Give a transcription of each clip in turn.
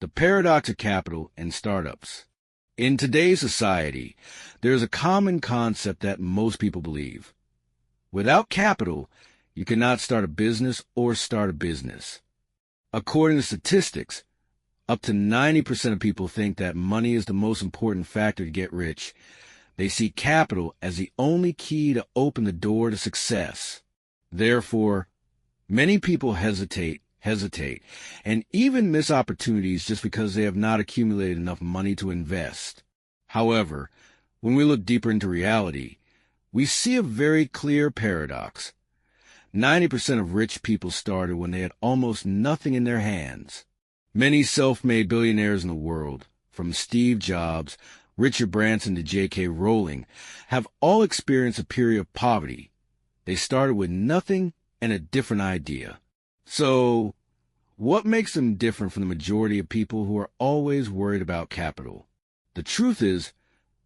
The paradox of capital and startups. In today's society, there is a common concept that most people believe. Without capital, you cannot start a business or start a business. According to statistics, up to 90% of people think that money is the most important factor to get rich. They see capital as the only key to open the door to success. Therefore, many people hesitate, and even miss opportunities just because they have not accumulated enough money to invest. However, when we look deeper into reality, we see a very clear paradox. 90% of rich people started when they had almost nothing in their hands. Many self-made billionaires in the world, from Steve Jobs, Richard Branson to J.K. Rowling, have all experienced a period of poverty. They started with nothing and a different idea. So, what makes them different from the majority of people who are always worried about capital? The truth is,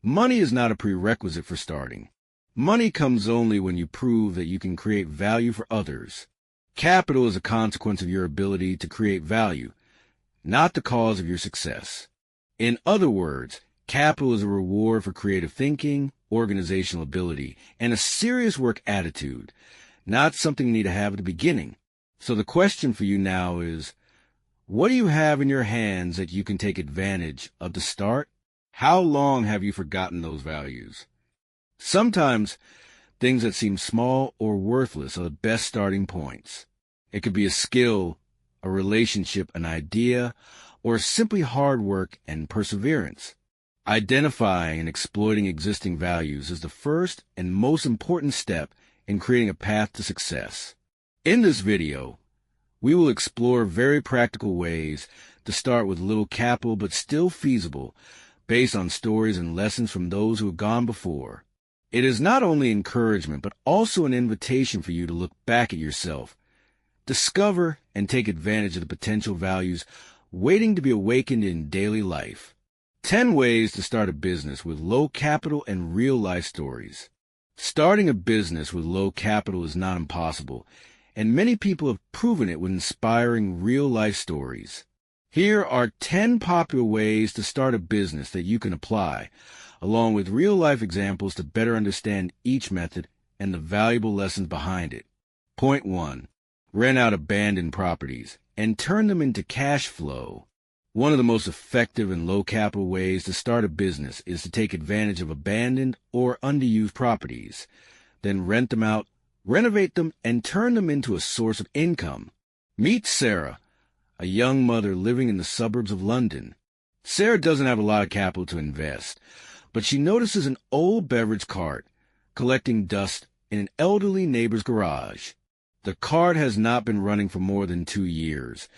money is not a prerequisite for starting. Money comes only when you prove that you can create value for others. Capital is a consequence of your ability to create value, not the cause of your success. In other words, capital is a reward for creative thinking, organizational ability, and a serious work attitude, not something you need to have at the beginning. So the question for you now is, what do you have in your hands that you can take advantage of to start? How long have you forgotten those values? Sometimes, things that seem small or worthless are the best starting points. It could be a skill, a relationship, an idea, or simply hard work and perseverance. Identifying and exploiting existing values is the first and most important step in creating a path to success. In this video, we will explore very practical ways to start with little capital but still feasible, based on stories and lessons from those who have gone before. It is not only encouragement, but also an invitation for you to look back at yourself, discover and take advantage of the potential values waiting to be awakened in daily life. 10 ways to start a business with low capital and real-life stories. Starting a business with low capital is not impossible, and many people have proven it with inspiring real-life stories. Here are 10 popular ways to start a business that you can apply, along with real-life examples to better understand each method and the valuable lessons behind it. Point 1. Rent out abandoned properties and turn them into cash flow. One of the most effective and low-capital ways to start a business is to take advantage of abandoned or underused properties, then rent them out, renovate them, and turn them into a source of income. Meet Sarah, a young mother living in the suburbs of London. Sarah doesn't have a lot of capital to invest, but she notices an old beverage cart collecting dust in an elderly neighbor's garage. The cart has not been running for more than 2 years,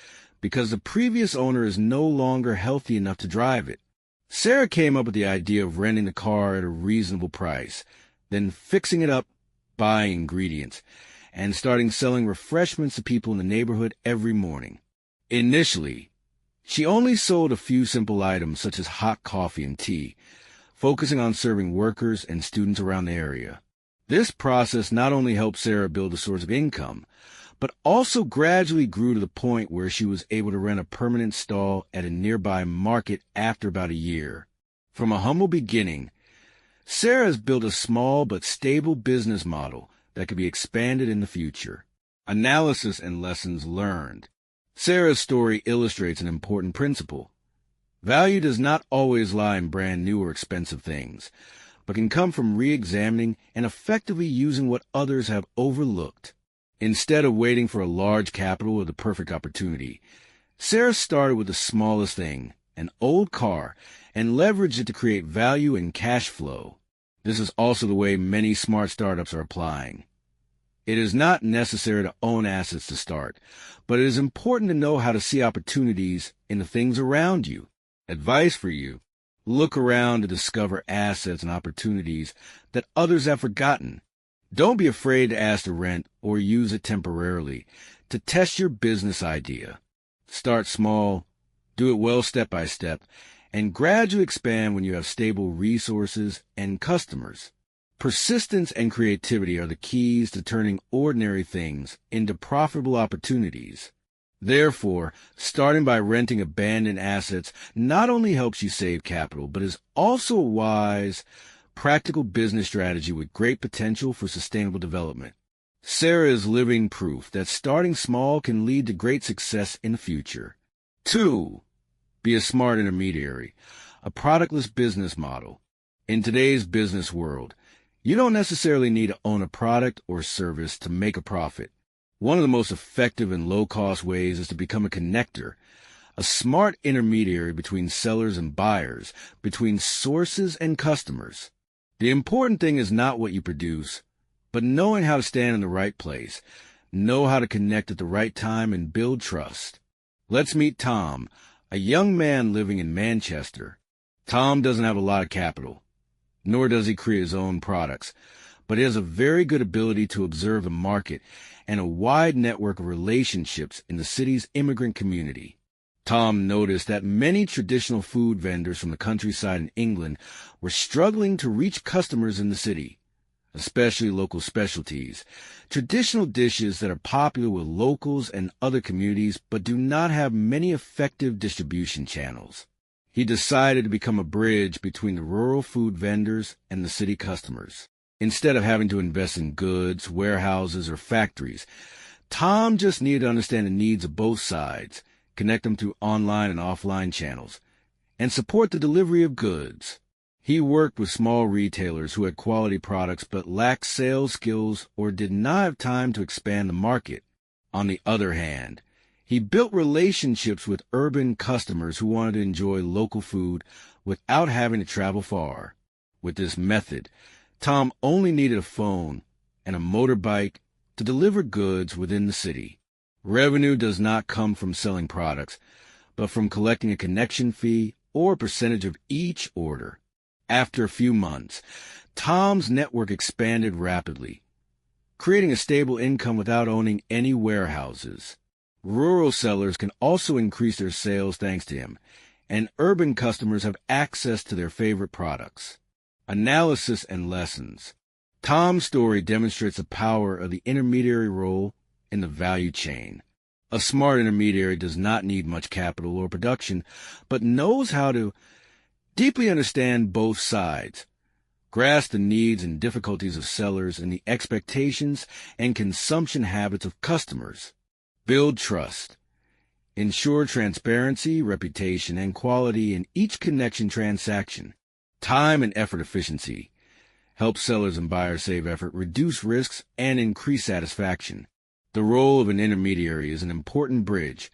because the previous owner is no longer healthy enough to drive it. Sarah came up with the idea of renting the car at a reasonable price, then fixing it up, buying ingredients, and starting selling refreshments to people in the neighborhood every morning. Initially, she only sold a few simple items such as hot coffee and tea, focusing on serving workers and students around the area. This process not only helped Sarah build a source of income, but also gradually grew to the point where she was able to rent a permanent stall at a nearby market after about a year. From a humble beginning, Sarah has built a small but stable business model that could be expanded in the future. Analysis and lessons learned. Sarah's story illustrates an important principle. Value does not always lie in brand new or expensive things, but can come from re-examining and effectively using what others have overlooked. Instead of waiting for a large capital or the perfect opportunity, Sarah started with the smallest thing, an old car, and leveraged it to create value and cash flow. This is also the way many smart startups are applying. It is not necessary to own assets to start, but it is important to know how to see opportunities in the things around you. Advice for you: look around to discover assets and opportunities that others have forgotten. Don't be afraid to ask to rent or use it temporarily to test your business idea. Start small, do it well step by step, and gradually expand when you have stable resources and customers. Persistence and creativity are the keys to turning ordinary things into profitable opportunities. Therefore, starting by renting abandoned assets not only helps you save capital, but is also a wise, practical business strategy with great potential for sustainable development. Sarah is living proof that starting small can lead to great success in the future. 2. Be a smart intermediary, a productless business model. In today's business world, you don't necessarily need to own a product or service to make a profit. One of the most effective and low-cost ways is to become a connector, a smart intermediary between sellers and buyers, between sources and customers. The important thing is not what you produce, but knowing how to stand in the right place, know how to connect at the right time, and build trust. Let's meet Tom, a young man living in Manchester. Tom doesn't have a lot of capital, nor does he create his own products, but he has a very good ability to observe the market and a wide network of relationships in the city's immigrant community. Tom noticed that many traditional food vendors from the countryside in England were struggling to reach customers in the city, especially local specialties, traditional dishes that are popular with locals and other communities but do not have many effective distribution channels. He decided to become a bridge between the rural food vendors and the city customers. Instead of having to invest in goods, warehouses, or factories, Tom just needed to understand the needs of both sides, connect them through online and offline channels, and support the delivery of goods. He worked with small retailers who had quality products but lacked sales skills or did not have time to expand the market. On the other hand, he built relationships with urban customers who wanted to enjoy local food without having to travel far. With this method, Tom only needed a phone and a motorbike to deliver goods within the city. Revenue does not come from selling products, but from collecting a connection fee or a percentage of each order. After a few months, Tom's network expanded rapidly, creating a stable income without owning any warehouses. Rural sellers can also increase their sales thanks to him, and urban customers have access to their favorite products. Analysis and lessons. Tom's story demonstrates the power of the intermediary role in the value chain. A smart intermediary does not need much capital or production, but knows how to deeply understand both sides, grasp the needs and difficulties of sellers and the expectations and consumption habits of customers, build trust, ensure transparency, reputation, and quality in each connection transaction, time and effort efficiency, help sellers and buyers save effort, reduce risks, and increase satisfaction. The role of an intermediary is an important bridge,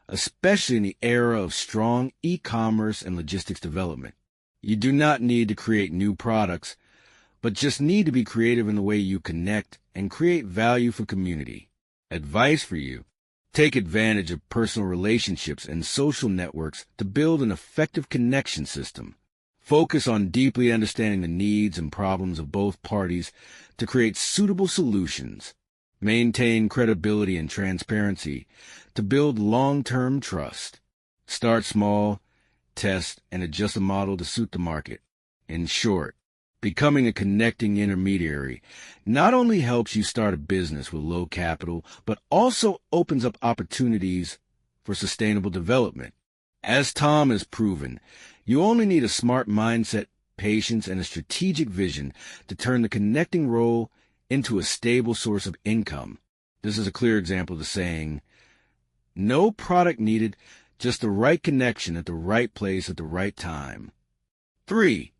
especially in the era of strong e-commerce and logistics development. You do not need to create new products, but just need to be creative in the way you connect and create value for community. Advice for you: take advantage of personal relationships and social networks to build an effective connection system. Focus on deeply understanding the needs and problems of both parties to create suitable solutions. Maintain credibility and transparency to build long-term trust. Start small, test, and adjust the model to suit the market. In short, becoming a connecting intermediary not only helps you start a business with low capital, but also opens up opportunities for sustainable development. As Tom has proven, you only need a smart mindset, patience, and a strategic vision to turn the connecting role into a stable source of income. This is a clear example of the saying, no product needed, just the right connection at the right place at the right time. 3.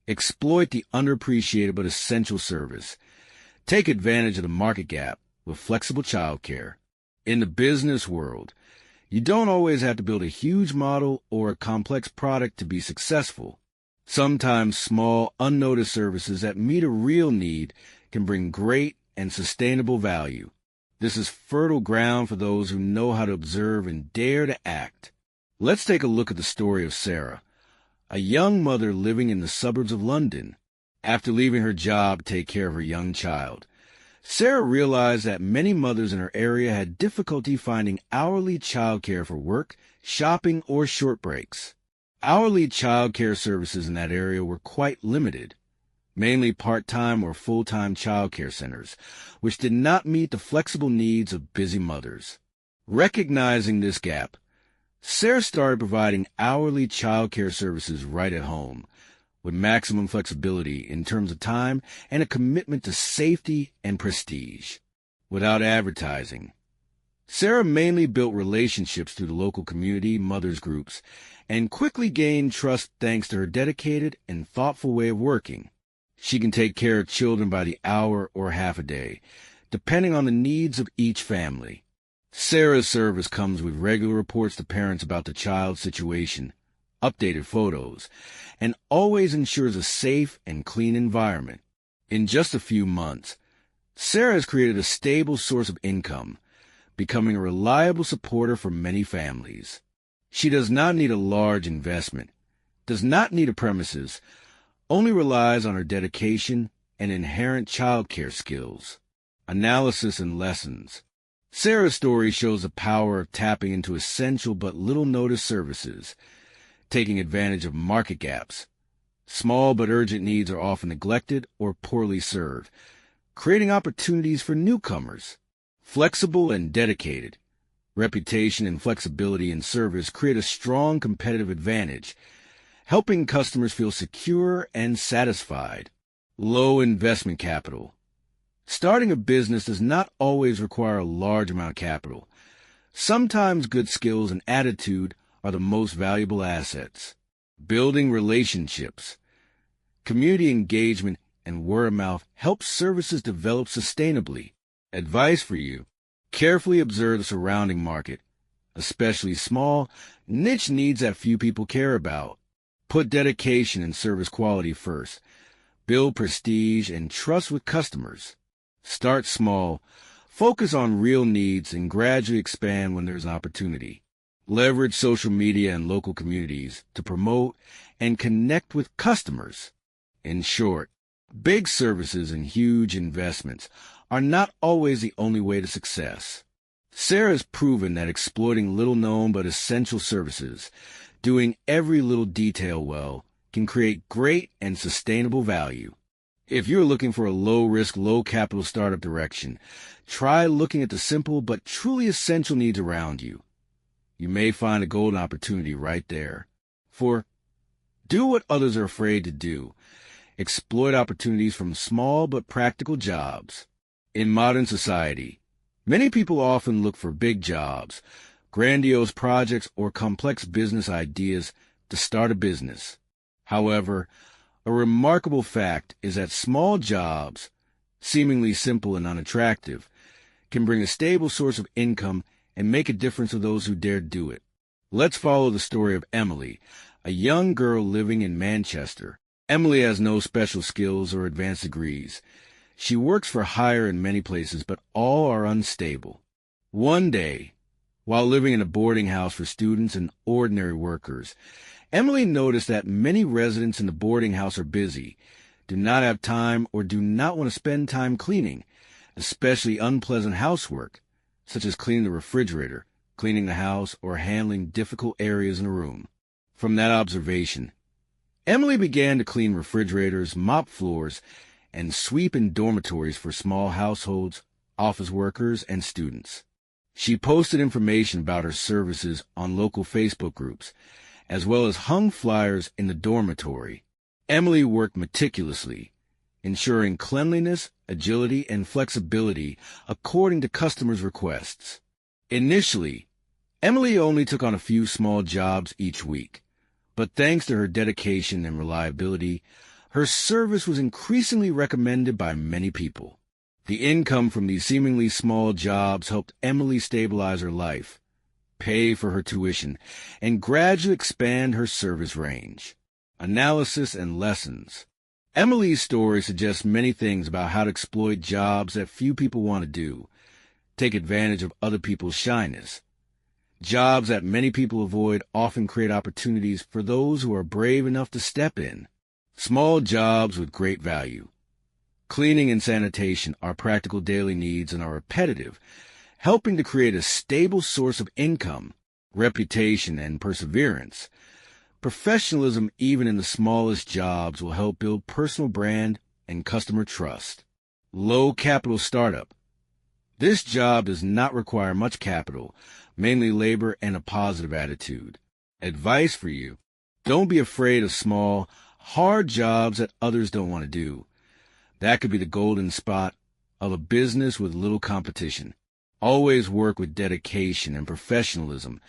Exploit the underappreciated but essential service. Take advantage of the market gap with flexible childcare. In the business world, you don't always have to build a huge model or a complex product to be successful. Sometimes small, unnoticed services that meet a real need can bring great and sustainable value. This is fertile ground for those who know how to observe and dare to act. Let's take a look at the story of Sarah, a young mother living in the suburbs of London. After leaving her job to take care of her young child, Sarah realized that many mothers in her area had difficulty finding hourly childcare for work, shopping, or short breaks. Hourly childcare services in that area were quite limited, mainly part-time or full-time childcare centers, which did not meet the flexible needs of busy mothers. Recognizing this gap, Sarah started providing hourly childcare services right at home, with maximum flexibility in terms of time and a commitment to safety and prestige. Without advertising, Sarah mainly built relationships through the local community mothers groups and quickly gained trust thanks to her dedicated and thoughtful way of working. She can take care of children by the hour or half a day, depending on the needs of each family. Sarah's service comes with regular reports to parents about the child's situation, updated photos, and always ensures a safe and clean environment. In just a few months, Sarah has created a stable source of income, becoming a reliable supporter for many families. She does not need a large investment, does not need a premises, only relies on her dedication and inherent childcare skills. Analysis and lessons. Sarah's story shows the power of tapping into essential but little-noticed services, taking advantage of market gaps. Small but urgent needs are often neglected or poorly served, creating opportunities for newcomers. Flexible and dedicated. Reputation and flexibility in service create a strong competitive advantage, helping customers feel secure and satisfied. Low investment capital. Starting a business does not always require a large amount of capital. Sometimes good skills and attitude are the most valuable assets. Building relationships. Community engagement and word of mouth help services develop sustainably. Advice for you: carefully observe the surrounding market, especially small, niche needs that few people care about. Put dedication and service quality first. Build prestige and trust with customers. Start small, focus on real needs, and gradually expand when there's an opportunity. Leverage social media and local communities to promote and connect with customers. In short, big services and huge investments are not always the only way to success. Sarah has proven that exploiting little-known but essential services, doing every little detail well, can create great and sustainable value. If you're looking for a low-risk, low-capital startup direction, try looking at the simple but truly essential needs around you. You may find a golden opportunity right there. For do what others are afraid to do. Exploit opportunities from small but practical jobs. In modern society, many people often look for big jobs, grandiose projects, or complex business ideas to start a business. However, a remarkable fact is that small jobs, seemingly simple and unattractive, can bring a stable source of income and make a difference to those who dare do it. Let's follow the story of Emily, a young girl living in Manchester. Emily has no special skills or advanced degrees. She works for hire in many places, but all are unstable. One day, while living in a boarding house for students and ordinary workers, Emily noticed that many residents in the boarding house are busy, do not have time, or do not want to spend time cleaning, especially unpleasant housework, such as cleaning the refrigerator, cleaning the house, or handling difficult areas in a room. From that observation, Emily began to clean refrigerators, mop floors, and sweep in dormitories for small households, office workers, and students. She posted information about her services on local Facebook groups, as well as hung flyers in the dormitory. Emily worked meticulously, ensuring cleanliness, agility, and flexibility according to customers' requests. Initially, Emily only took on a few small jobs each week, but thanks to her dedication and reliability, her service was increasingly recommended by many people. The income from these seemingly small jobs helped Emily stabilize her life, pay for her tuition, and gradually expand her service range. Analysis and lessons. Emily's story suggests many things about how to exploit jobs that few people want to do, take advantage of other people's shyness. Jobs that many people avoid often create opportunities for those who are brave enough to step in. Small jobs with great value. Cleaning and sanitation are practical daily needs and are repetitive, helping to create a stable source of income, reputation, and perseverance. Professionalism, even in the smallest jobs, will help build personal brand and customer trust. Low capital startup. This job does not require much capital, mainly labor and a positive attitude. Advice for you: don't be afraid of small, hard jobs that others don't want to do. That could be the golden spot of a business with little competition. Always work with dedication and professionalism,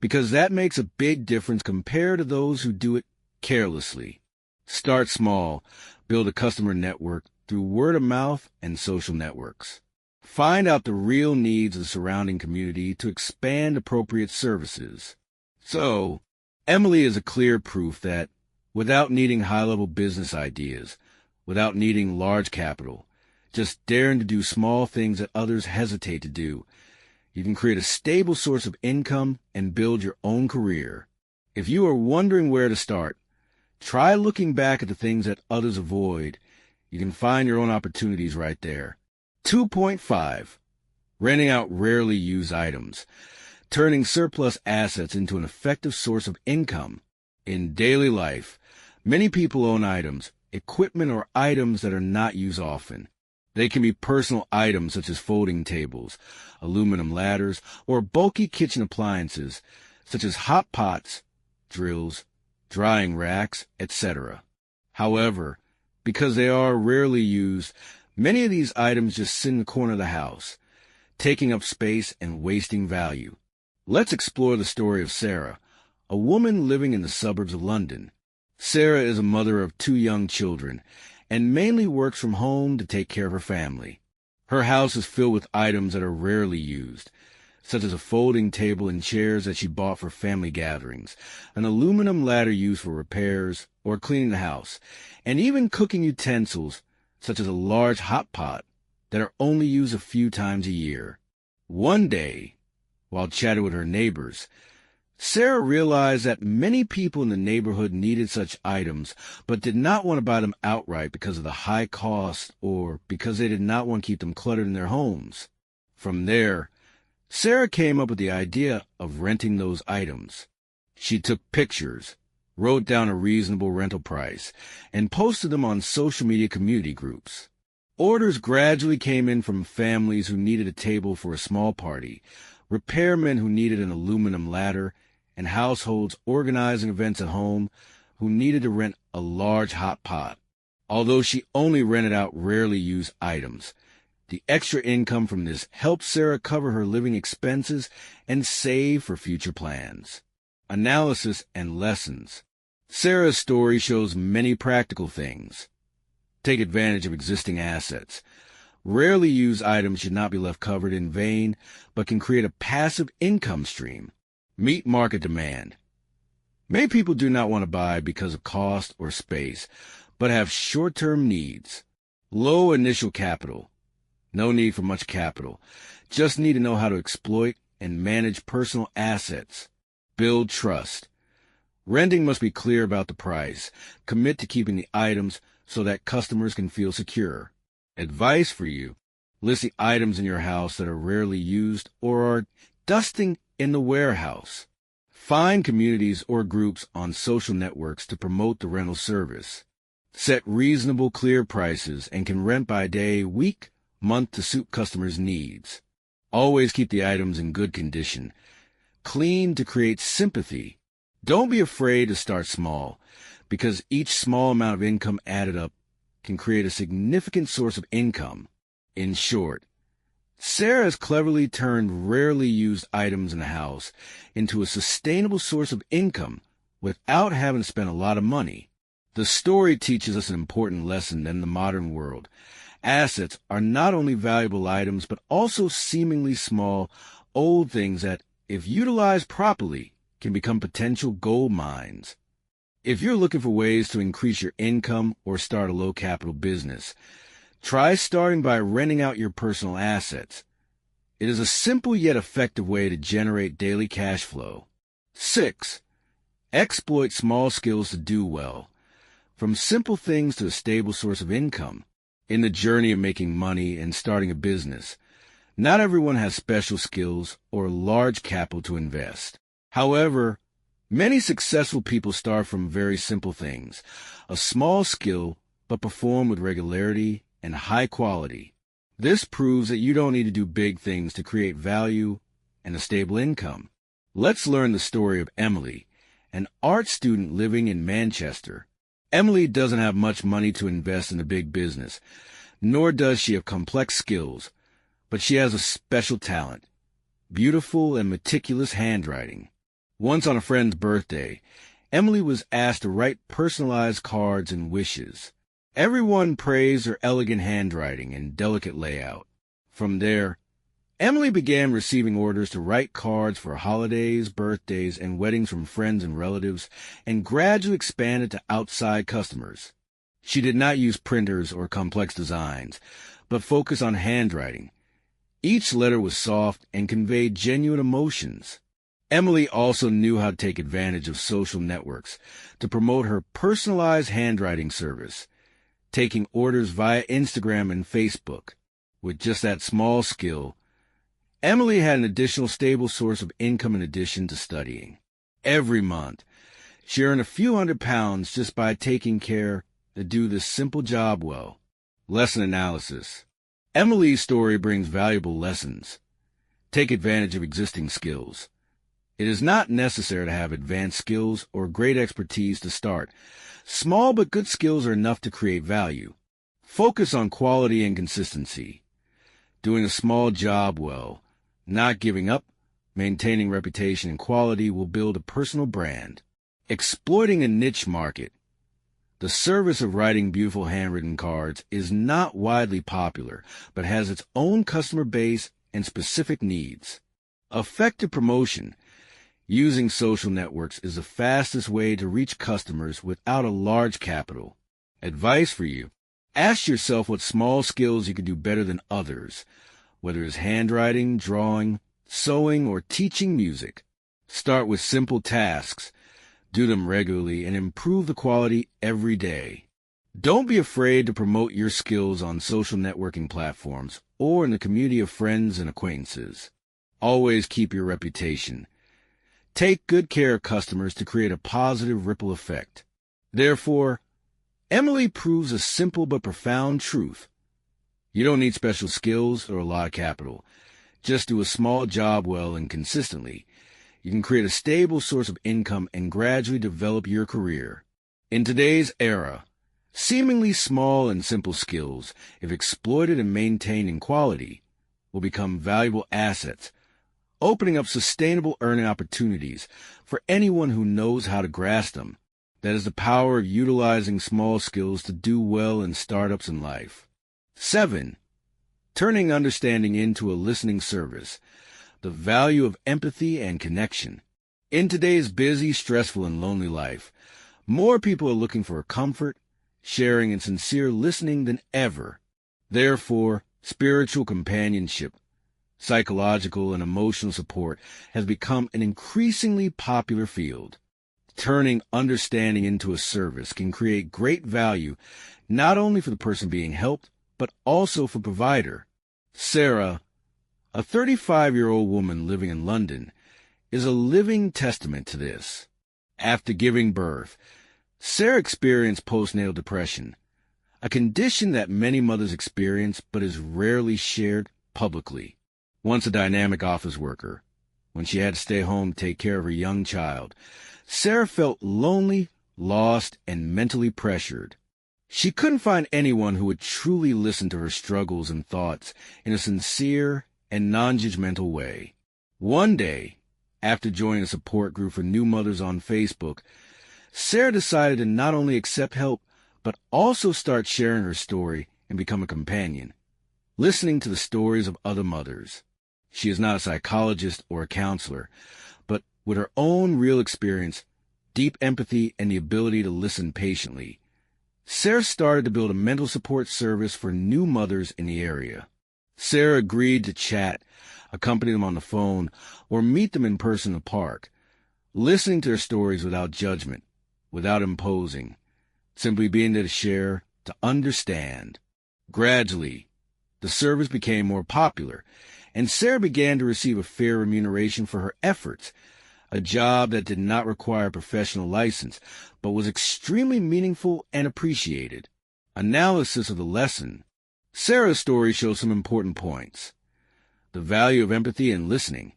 because that makes a big difference compared to those who do it carelessly. Start small, build a customer network through word of mouth and social networks. Find out the real needs of the surrounding community to expand appropriate services. So, Emily is a clear proof that without needing high-level business ideas, without needing large capital, just daring to do small things that others hesitate to do, you can create a stable source of income and build your own career. If you are wondering where to start, try looking back at the things that others avoid. You can find your own opportunities right there. 2.5. Renting out rarely used items, turning surplus assets into an effective source of income. In daily life, many people own items, equipment, or items that are not used often. They can be personal items such as folding tables, aluminum ladders, or bulky kitchen appliances such as hot pots, drills, drying racks, etc. However, because they are rarely used, many of these items just sit in the corner of the house, taking up space and wasting value. Let's explore the story of Sarah, a woman living in the suburbs of London. Sarah is a mother of 2 young children and mainly works from home to take care of her family. Her house is filled with items that are rarely used, such as a folding table and chairs that she bought for family gatherings, an aluminum ladder used for repairs or cleaning the house, and even cooking utensils such as a large hot pot that are only used a few times a year. One day, while chatting with her neighbors, Sarah realized that many people in the neighborhood needed such items, but did not want to buy them outright because of the high cost or because they did not want to keep them cluttered in their homes. From there, Sarah came up with the idea of renting those items. She took pictures, wrote down a reasonable rental price, and posted them on social media community groups. Orders gradually came in from families who needed a table for a small party, repairmen who needed an aluminum ladder, and households organizing events at home who needed to rent a large hot pot. Although she only rented out rarely used items, the extra income from this helped Sarah cover her living expenses and save for future plans. Analysis and lessons. Sarah's story shows many practical things. Take advantage of existing assets. Rarely used items should not be left covered in vain, but can create a passive income stream. Meet market demand. Many people do not want to buy because of cost or space, but have short-term needs. Low initial capital. No need for much capital. Just need to know how to exploit and manage personal assets. Build trust. Renting must be clear about the price. Commit to keeping the items so that customers can feel secure. Advice for you: list the items in your house that are rarely used or are dusting in the warehouse. Find communities or groups on social networks to promote the rental service. Set reasonable, clear prices and can rent by day, week, month to suit customers' needs. Always keep the items in good condition. Clean to create sympathy. Don't be afraid to start small, because each small amount of income added up can create a significant source of income. In short, Sarah has cleverly turned rarely used items in the house into a sustainable source of income without having to spend a lot of money. The story teaches us an important lesson in the modern world. Assets are not only valuable items, but also seemingly small, old things that, if utilized properly, can become potential gold mines. If you're looking for ways to increase your income or start a low-capital business, try starting by renting out your personal assets. It is a simple yet effective way to generate daily cash flow. 6. Exploit small skills to do well. From simple things to a stable source of income. In the journey of making money and starting a business, not everyone has special skills or large capital to invest. However, many successful people start from very simple things, a small skill, but perform with regularity and high quality. This proves that you don't need to do big things to create value and a stable income. Let's learn the story of Emily, an art student living in Manchester. Emily doesn't have much money to invest in a big business, nor does she have complex skills, but she has a special talent: beautiful and meticulous handwriting. Once on a friend's birthday, Emily was asked to write personalized cards and wishes. Everyone praised her elegant handwriting and delicate layout. From there, Emily began receiving orders to write cards for holidays, birthdays, and weddings from friends and relatives, and gradually expanded to outside customers. She did not use printers or complex designs, but focused on handwriting. Each letter was soft and conveyed genuine emotions. Emily also knew how to take advantage of social networks to promote her personalized handwriting service, taking orders via Instagram and Facebook. With just that small skill, Emily had an additional stable source of income in addition to studying. Every month, she earned a few £100s just by taking care to do this simple job well. Lesson analysis. Emily's story brings valuable lessons. Take advantage of existing skills. It is not necessary to have advanced skills or great expertise to start. Small but good skills are enough to create value. Focus on quality and consistency. Doing a small job well, not giving up, maintaining reputation and quality will build a personal brand. Exploiting a niche market. The service of writing beautiful handwritten cards is not widely popular, but has its own customer base and specific needs. Effective promotion. Using social networks is the fastest way to reach customers without a large capital. Advice for you. Ask yourself what small skills you can do better than others, whether it's handwriting, drawing, sewing, or teaching music. Start with simple tasks. Do them regularly and improve the quality every day. Don't be afraid to promote your skills on social networking platforms or in the community of friends and acquaintances. Always keep your reputation. Take good care of customers to create a positive ripple effect. Therefore, Emily proves a simple but profound truth. You don't need special skills or a lot of capital. Just do a small job well and consistently. You can create a stable source of income and gradually develop your career. In today's era, seemingly small and simple skills, if exploited and maintained in quality, will become valuable assets, opening up sustainable earning opportunities for anyone who knows how to grasp them. That is the power of utilizing small skills to do well in startups in life. 7. Turning understanding into a listening service. The value of empathy and connection. In today's busy, stressful, and lonely life, more people are looking for comfort, sharing, and sincere listening than ever. Therefore, spiritual companionship, psychological and emotional support has become an increasingly popular field. Turning understanding into a service can create great value not only for the person being helped, but also for the provider. Sarah, a 35-year-old woman living in London, is a living testament to this. After giving birth, Sarah experienced postnatal depression, a condition that many mothers experience but is rarely shared publicly. Once a dynamic office worker, when she had to stay home to take care of her young child, Sarah felt lonely, lost, and mentally pressured. She couldn't find anyone who would truly listen to her struggles and thoughts in a sincere and non-judgmental way. One day, after joining a support group for new mothers on Facebook, Sarah decided to not only accept help, but also start sharing her story and become a companion, listening to the stories of other mothers. She is not a psychologist or a counselor, but with her own real experience, deep empathy, and the ability to listen patiently, Sarah started to build a mental support service for new mothers in the area. Sarah agreed to chat, accompany them on the phone, or meet them in person in the park, listening to their stories without judgment, without imposing, simply being there to share, to understand. Gradually, the service became more popular, and Sarah began to receive a fair remuneration for her efforts, a job that did not require a professional license, but was extremely meaningful and appreciated. Analysis of the lesson. Sarah's story shows some important points. The value of empathy and listening.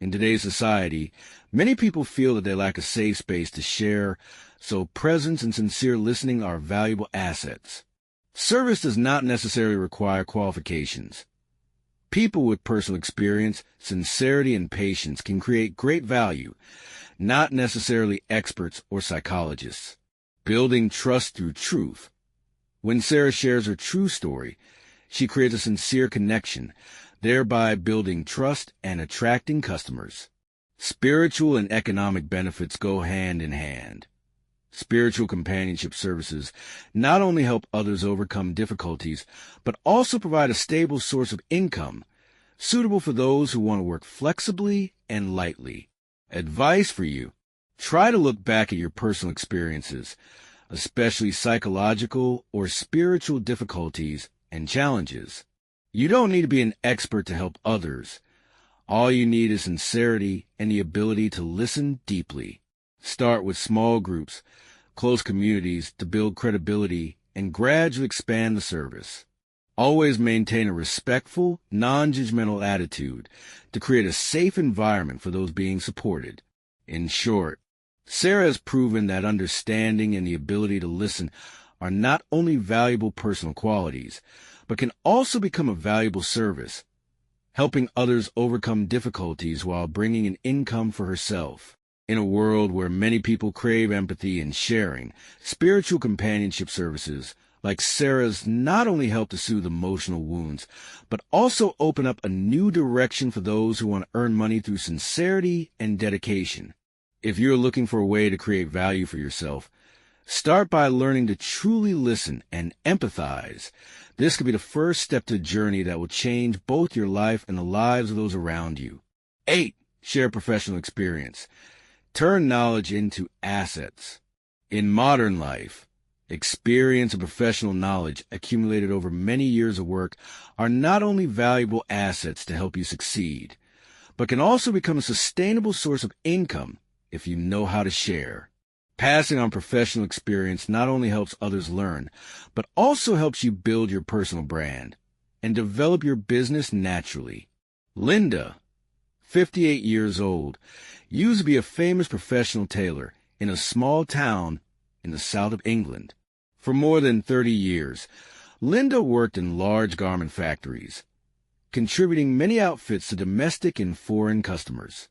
In today's society, many people feel that they lack a safe space to share, so presence and sincere listening are valuable assets. Service does not necessarily require qualifications. People with personal experience, sincerity, and patience can create great value, not necessarily experts or psychologists. Building trust through truth. When Sarah shares her true story, she creates a sincere connection, thereby building trust and attracting customers. Spiritual and economic benefits go hand in hand. Spiritual companionship services not only help others overcome difficulties, but also provide a stable source of income, suitable for those who want to work flexibly and lightly. Advice for you: try to look back at your personal experiences, especially psychological or spiritual difficulties and challenges. You don't need to be an expert to help others. All you need is sincerity and the ability to listen deeply. Start with small groups, close communities to build credibility and gradually expand the service. Always maintain a respectful, non-judgmental attitude to create a safe environment for those being supported. In short, Sarah has proven that understanding and the ability to listen are not only valuable personal qualities, but can also become a valuable service, helping others overcome difficulties while bringing an income for herself. In a world where many people crave empathy and sharing, spiritual companionship services like Sarah's not only help to soothe emotional wounds, but also open up a new direction for those who want to earn money through sincerity and dedication. If you're looking for a way to create value for yourself, start by learning to truly listen and empathize. This could be the first step to a journey that will change both your life and the lives of those around you. 8. Share professional experience. Turn knowledge into assets. In modern life, experience and professional knowledge accumulated over many years of work are not only valuable assets to help you succeed, but can also become a sustainable source of income if you know how to share. Passing on professional experience not only helps others learn, but also helps you build your personal brand and develop your business naturally. Linda, 58 years old, used to be a famous professional tailor in a small town in the south of England. For more than 30 years, Linda worked in large garment factories, contributing many outfits to domestic and foreign customers.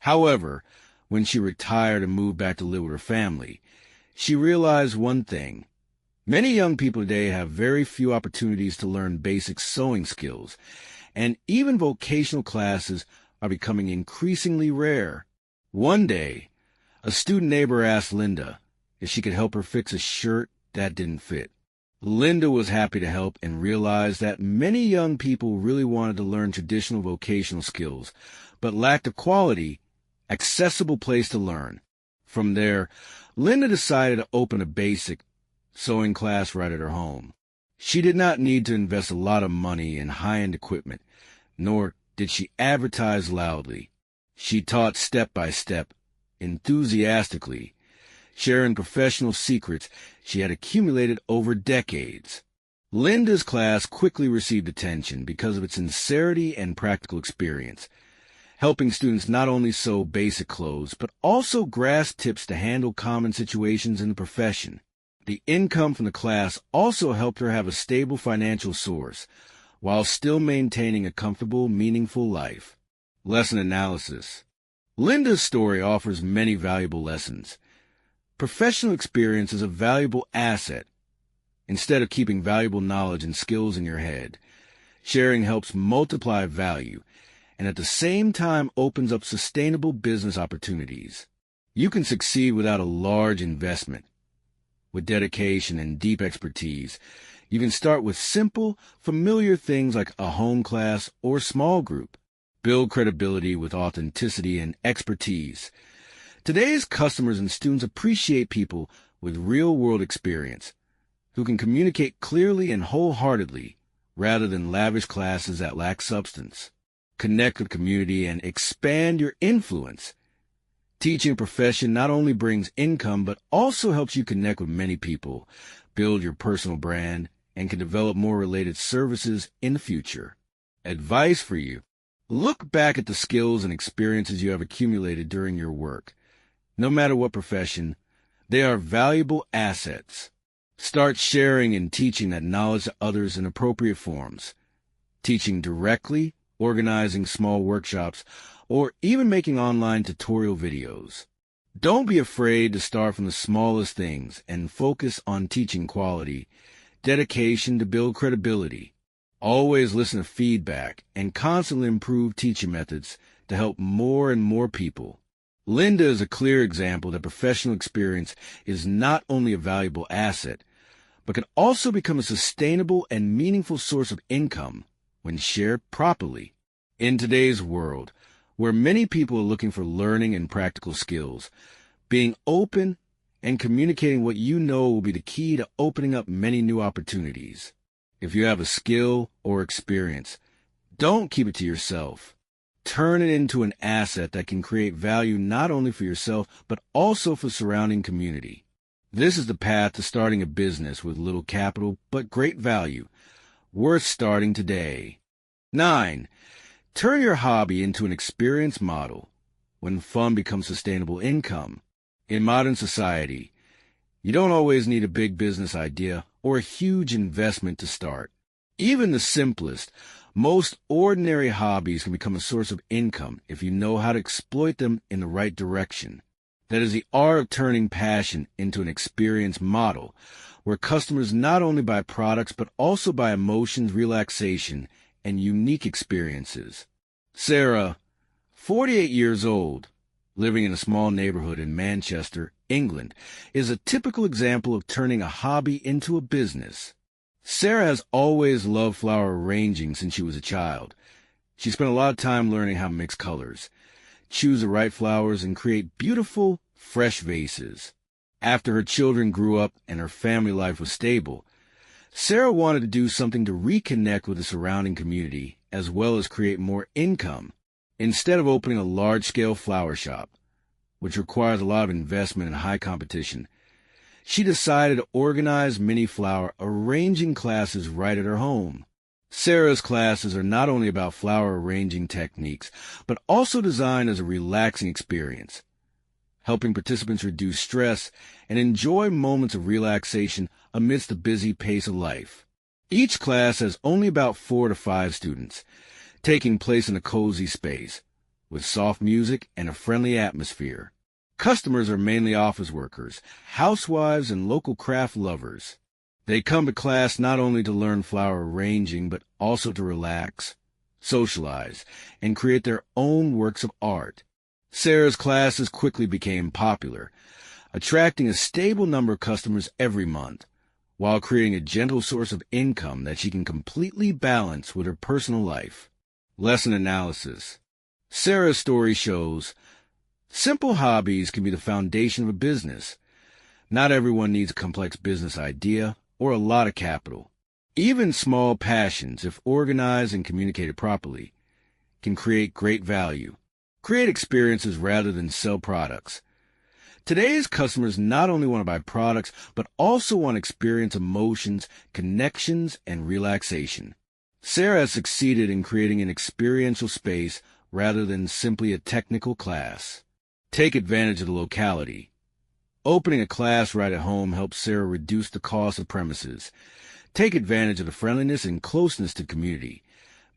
However, when she retired and moved back to live with her family, she realized one thing. Many young people today have very few opportunities to learn basic sewing skills, and even vocational classes are becoming increasingly rare. One day, a student neighbor asked Linda if she could help her fix a shirt that didn't fit. Linda was happy to help and realized that many young people really wanted to learn traditional vocational skills, but lacked a quality, accessible place to learn. From there, Linda decided to open a basic sewing class right at her home. She did not need to invest a lot of money in high-end equipment, nor did she advertise loudly. She taught step by step, enthusiastically, sharing professional secrets she had accumulated over decades. Linda's class quickly received attention because of its sincerity and practical experience, helping students not only sew basic clothes, but also grasp tips to handle common situations in the profession. The income from the class also helped her have a stable financial source, while still maintaining a comfortable, meaningful life. Lesson analysis. Linda's story offers many valuable lessons. Professional experience is a valuable asset. Instead of keeping valuable knowledge and skills in your head, sharing helps multiply value, and at the same time opens up sustainable business opportunities. You can succeed without a large investment. With dedication and deep expertise, you can start with simple, familiar things like a home class or small group. Build credibility with authenticity and expertise. Today's customers and students appreciate people with real-world experience, who can communicate clearly and wholeheartedly, rather than lavish classes that lack substance. Connect with community and expand your influence. Teaching a profession not only brings income, but also helps you connect with many people, build your personal brand, and can develop more related services in the future. Advice for you: look back at the skills and experiences you have accumulated during your work. No matter what profession, they are valuable assets. Start sharing and teaching that knowledge to others in appropriate forms. Teaching directly, organizing small workshops, or even making online tutorial videos. Don't be afraid to start from the smallest things and focus on teaching quality, dedication to build credibility. Always listen to feedback and constantly improve teaching methods to help more and more people. Linda is a clear example that professional experience is not only a valuable asset, but can also become a sustainable and meaningful source of income when shared properly. In today's world, where many people are looking for learning and practical skills, being open and communicating what you know will be the key to opening up many new opportunities. If you have a skill or experience, don't keep it to yourself. Turn it into an asset that can create value not only for yourself, but also for the surrounding community. This is the path to starting a business with little capital but great value, worth starting today. 9. Turn your hobby into an experience model. When fun becomes sustainable income. In modern society, you don't always need a big business idea or a huge investment to start. Even the simplest, most ordinary hobbies can become a source of income if you know how to exploit them in the right direction. That is the art of turning passion into an experience model, where customers not only buy products but also buy emotions, relaxation, and unique experiences. Sarah, 48 years old, living in a small neighborhood in Manchester, England, is a typical example of turning a hobby into a business. Sarah has always loved flower arranging since she was a child. She spent a lot of time learning how to mix colors, choose the right flowers, and create beautiful, fresh vases. After her children grew up and her family life was stable, Sarah wanted to do something to reconnect with the surrounding community as well as create more income. Instead of opening a large-scale flower shop, which requires a lot of investment and high competition, she decided to organize mini flower arranging classes right at her home. Sarah's classes are not only about flower arranging techniques, but also designed as a relaxing experience, helping participants reduce stress and enjoy moments of relaxation amidst the busy pace of life. Each class has only about 4 to 5 students, taking place in a cozy space, with soft music and a friendly atmosphere. Customers are mainly office workers, housewives, and local craft lovers. They come to class not only to learn flower arranging, but also to relax, socialize, and create their own works of art. Sarah's classes quickly became popular, attracting a stable number of customers every month, while creating a gentle source of income that she can completely balance with her personal life. Lesson analysis. Sarah's story shows simple hobbies can be the foundation of a business. Not everyone needs a complex business idea or a lot of capital. Even small passions, if organized and communicated properly, can create great value. Create experiences rather than sell products. Today's customers not only want to buy products, but also want to experience emotions, connections, and relaxation. Sarah has succeeded in creating an experiential space rather than simply a technical class. Take advantage of the locality. Opening a class right at home helps Sarah reduce the cost of premises. Take advantage of the friendliness and closeness to community,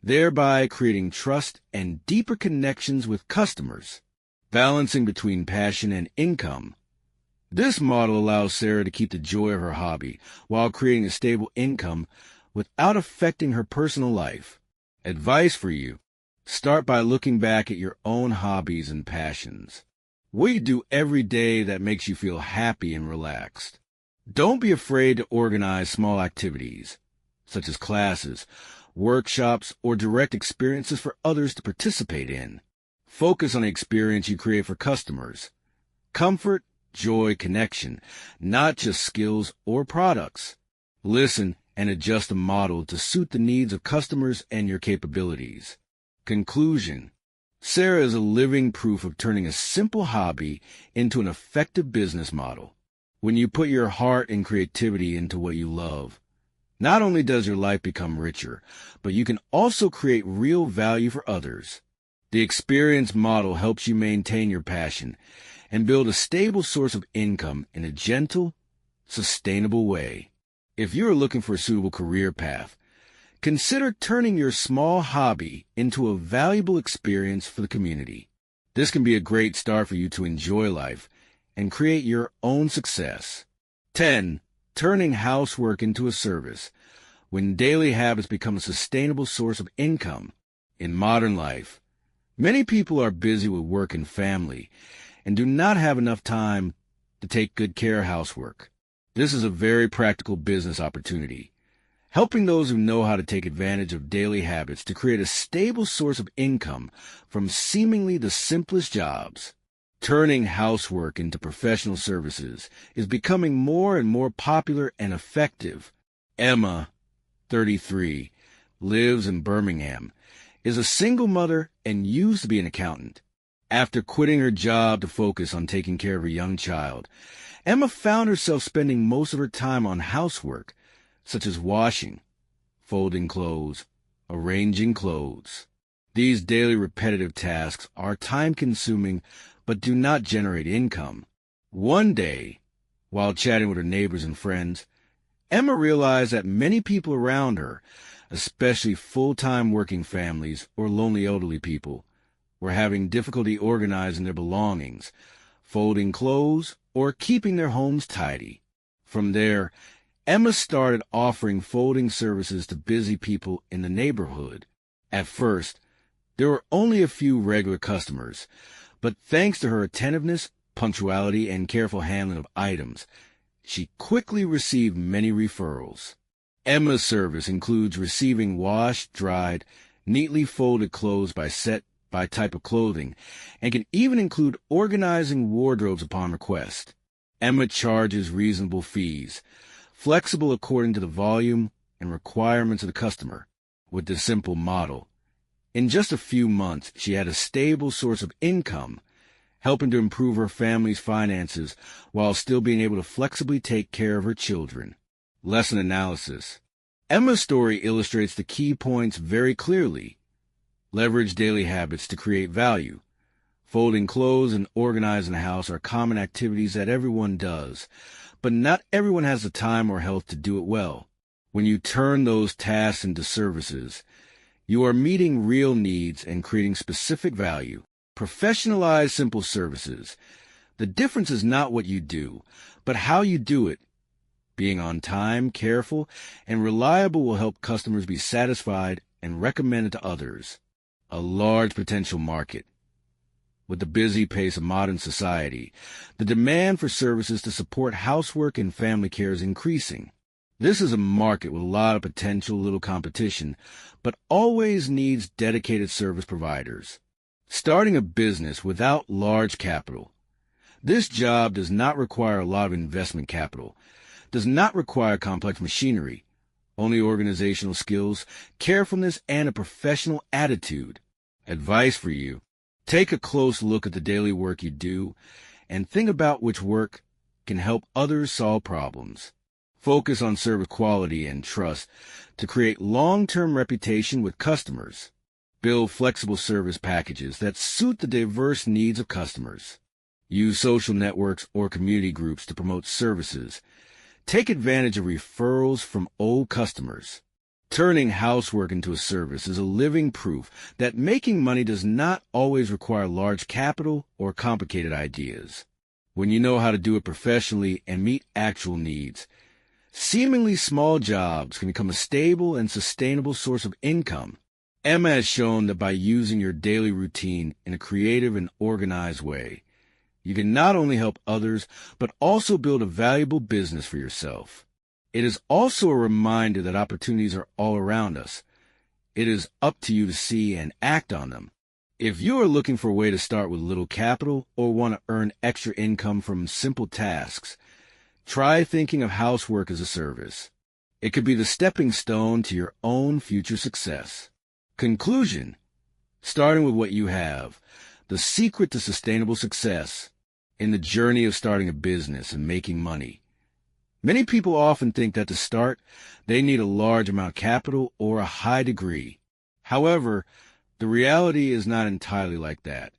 thereby creating trust and deeper connections with customers. Balancing between passion and income. This model allows Sarah to keep the joy of her hobby while creating a stable income without affecting her personal life. Advice for you: start by looking back at your own hobbies and passions. What do you do every day that makes you feel happy and relaxed? Don't be afraid to organize small activities, such as classes, workshops, or direct experiences for others to participate in. Focus on the experience you create for customers. Comfort, joy, connection, not just skills or products. Listen and adjust the model to suit the needs of customers and your capabilities. Conclusion. Sarah is a living proof of turning a simple hobby into an effective business model. When you put your heart and creativity into what you love, Not only does your life become richer, but you can also create real value for others. The experience model helps you maintain your passion and build a stable source of income in a gentle, sustainable way. If you're looking for a suitable career path, consider turning your small hobby into a valuable experience for the community. This can be a great start for you to enjoy life and create your own success. 10. Turning housework into a service. When daily habits become a sustainable source of income. In modern life, many people are busy with work and family and do not have enough time to take good care of housework. This is a very practical business opportunity, helping those who know how to take advantage of daily habits to create a stable source of income from seemingly the simplest jobs. Turning housework into professional services is becoming more and more popular and effective. Emma, 33, lives in Birmingham, is a single mother and used to be an accountant. After quitting her job to focus on taking care of her young child, Emma found herself spending most of her time on housework, such as washing, folding clothes, arranging clothes. These daily repetitive tasks are time-consuming but do not generate income. One day, while chatting with her neighbors and friends, Emma realized that many people around her, especially full-time working families or lonely elderly people, were having difficulty organizing their belongings, folding clothes, or keeping their homes tidy. From there, Emma started offering folding services to busy people in the neighborhood. At first, there were only a few regular customers, but thanks to her attentiveness, punctuality, and careful handling of items, she quickly received many referrals. Emma's service includes receiving washed, dried, neatly folded clothes by type of clothing, and can even include organizing wardrobes upon request. Emma charges reasonable fees, flexible according to the volume and requirements of the customer. With this simple model, in just a few months, she had a stable source of income, helping to improve her family's finances while still being able to flexibly take care of her children. Lesson analysis. Emma's story illustrates the key points very clearly. Leverage daily habits to create value. Folding clothes and organizing the house are common activities that everyone does, but not everyone has the time or health to do it well. When you turn those tasks into services, you are meeting real needs and creating specific value. Professionalized simple services. The difference is not what you do, but how you do it. Being on time, careful, and reliable will help customers be satisfied and recommended to others. A large potential market. With the busy pace of modern society, the demand for services to support housework and family care is increasing. This is a market with a lot of potential, little competition, but always needs dedicated service providers. Starting a business without large capital. This job does not require a lot of investment capital, does not require complex machinery, only organizational skills, carefulness, and a professional attitude. Advice for you. Take a close look at the daily work you do and think about which work can help others solve problems. Focus on service quality and trust to create long-term reputation with customers. Build flexible service packages that suit the diverse needs of customers. Use social networks or community groups to promote services. Take advantage of referrals from old customers. Turning housework into a service is a living proof that making money does not always require large capital or complicated ideas. When you know how to do it professionally and meet actual needs, seemingly small jobs can become a stable and sustainable source of income. Emma has shown that by using your daily routine in a creative and organized way, you can not only help others, but also build a valuable business for yourself. It is also a reminder that opportunities are all around us. It is up to you to see and act on them. If you are looking for a way to start with little capital or want to earn extra income from simple tasks, try thinking of housework as a service. It could be the stepping stone to your own future success. Conclusion. Starting with what you have. The secret to sustainable success in the journey of starting a business and making money. Many people often think that to start, they need a large amount of capital or a high degree. However, the reality is not entirely like that.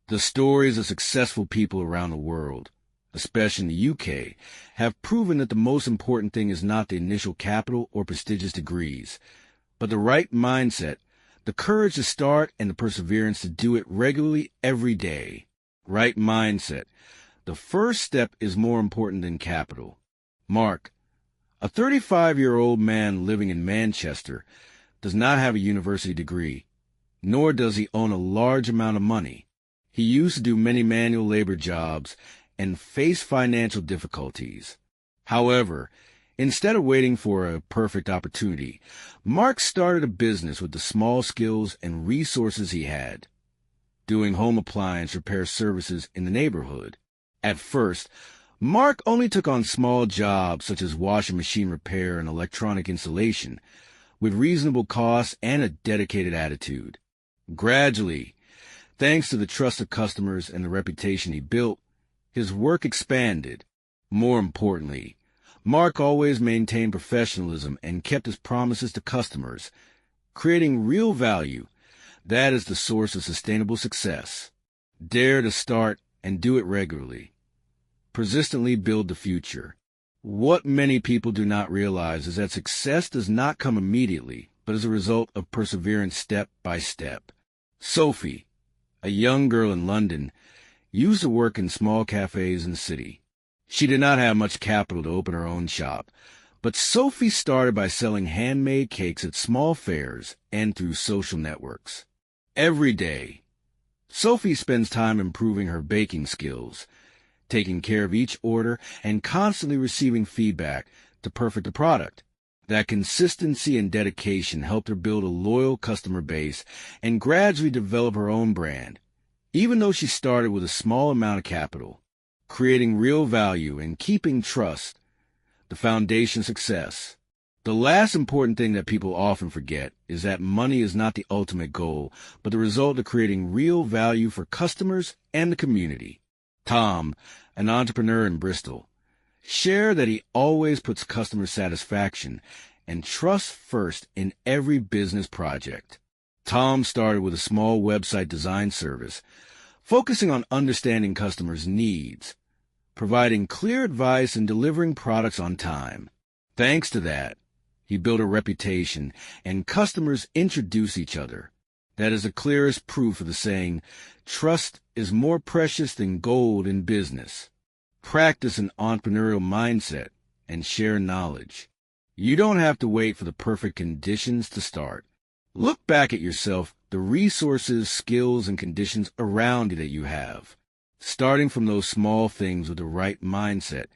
The stories of successful people around the world, especially in the UK, have proven that the most important thing is not the initial capital or prestigious degrees, but the right mindset, the courage to start, and the perseverance to do it regularly every day. Right mindset. The first step is more important than capital. Mark, a 35-year-old man living in Manchester, does not have a university degree, nor does he own a large amount of money. He used to do many manual labor jobs and face financial difficulties. However, instead of waiting for a perfect opportunity, Mark started a business with the small skills and resources he had, doing home appliance repair services in the neighborhood. At first, Mark only took on small jobs such as washing machine repair and electronic installation, with reasonable costs and a dedicated attitude. Gradually, thanks to the trust of customers and the reputation he built, his work expanded. More importantly, Mark always maintained professionalism and kept his promises to customers, creating real value. That is the source of sustainable success. Dare to start and do it regularly. Persistently build the future. What many people do not realize is that success does not come immediately, but as a result of perseverance step by step. Sophie, a young girl in London, used to work in small cafes in the city. She did not have much capital to open her own shop, but Sophie started by selling handmade cakes at small fairs and through social networks. Every day, Sophie spends time improving her baking skills, taking care of each order, and constantly receiving feedback to perfect the product. That consistency and dedication helped her build a loyal customer base and gradually develop her own brand, even though she started with a small amount of capital. Creating real value and keeping trust, the foundation of success. The last important thing that people often forget is that money is not the ultimate goal, but the result of creating real value for customers and the community. Tom, an entrepreneur in Bristol, shared that he always puts customer satisfaction and trust first in every business project. Tom started with a small website design service, focusing on understanding customers' needs, providing clear advice, and delivering products on time. Thanks to that, he built a reputation, and customers introduce each other. That is the clearest proof of the saying, trust is more precious than gold in business. Practice an entrepreneurial mindset and share knowledge. You don't have to wait for the perfect conditions to start. Look back at yourself, the resources, skills, and conditions around you that you have. Starting from those small things with the right mindset,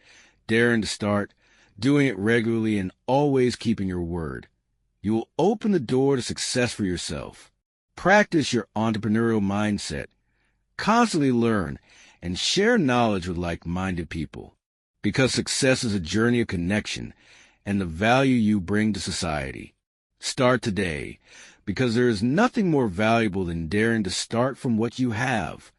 daring to start, doing it regularly, and always keeping your word. You will open the door to success for yourself. Practice your entrepreneurial mindset. Constantly learn and share knowledge with like-minded people, because success is a journey of connection and the value you bring to society. Start today, because there is nothing more valuable than daring to start from what you have.